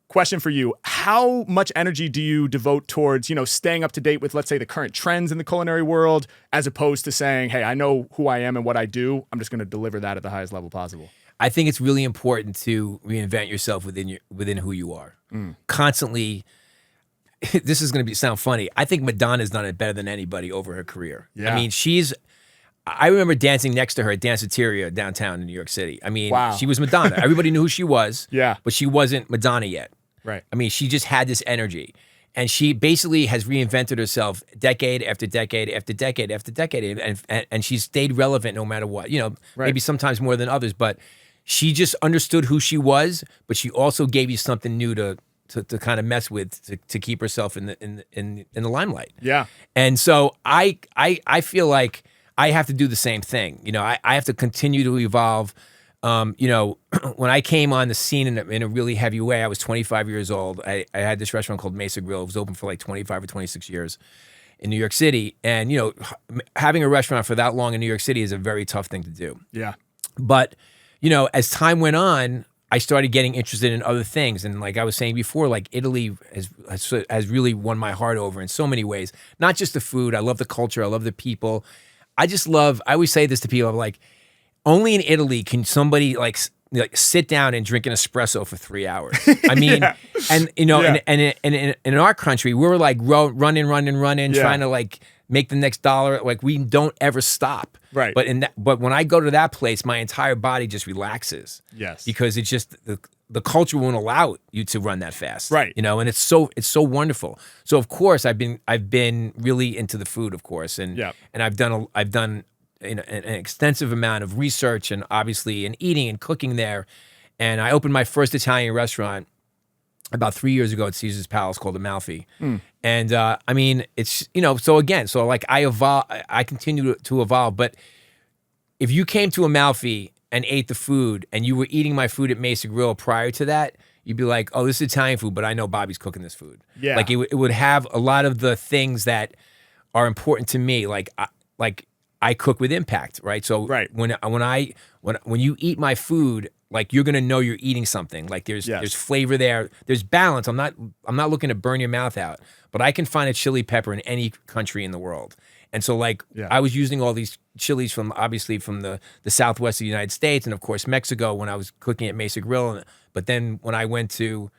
question for you. How much energy do you devote towards, staying up to date with, let's say, the current trends in the culinary world, as opposed to saying, hey, I know who I am and what I do. I'm just going to deliver that at the highest level possible. I think it's really important to reinvent yourself within who you are. Constantly. This is going to sound funny. I think Madonna's done it better than anybody over her career. Yeah. I mean, I remember dancing next to her at Danceteria downtown in New York City. I mean, wow. She was Madonna. Everybody knew who she was. Yeah. But she wasn't Madonna yet. Right. I mean, she just had this energy. And she basically has reinvented herself decade after decade after decade after decade. And she's stayed relevant no matter what. Maybe sometimes more than others. But she just understood who she was, but she also gave you something new to kind of mess with to keep herself in the limelight. Yeah. And so I feel like I have to do the same thing. I have to continue to evolve. When I came on the scene in a really heavy way, I was 25 years old. I had this restaurant called Mesa Grill. It was open for like 25 or 26 years in New York City. And, having a restaurant for that long in New York City is a very tough thing to do. Yeah. But, as time went on, I started getting interested in other things. And like I was saying before, like Italy has really won my heart over in so many ways. Not just the food. I love the culture. I love the people. I always say this to people. I'm like, only in Italy can somebody like sit down and drink an espresso for 3 hours. I mean, and in our country, we're like running, trying to like make the next dollar. Like we don't ever stop. Right. But when I go to that place, my entire body just relaxes. Yes. Because it's just the culture won't allow you to run that fast. Right. And it's so wonderful. So of course I've been really into the food, of course, and I've done an extensive amount of research and obviously in eating and cooking there. And I opened my first Italian restaurant about 3 years ago at Caesar's Palace called Amalfi. And I mean, it's, so like I continue to evolve. But if you came to Amalfi and ate the food and you were eating my food at Mesa Grill prior to that, you'd be like, oh, this is Italian food, but I know Bobby's cooking this food. Yeah. Like it would have a lot of the things that are important to me. Like I cook with impact, right? So when you eat my food, like you're gonna know you're eating something. Like there's flavor there, there's balance. I'm not looking to burn your mouth out, but I can find a chili pepper in any country in the world. And so I was using all these chilies from the southwest of the United States and of course Mexico when I was cooking at Mesa Grill. But then when I went to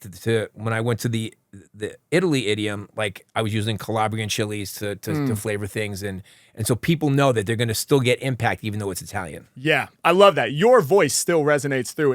the Italy idiom, like I was using Calabrian chilies to flavor things, and so people know that they're going to still get impact even though it's Italian. Yeah, I love that. Your voice still resonates through.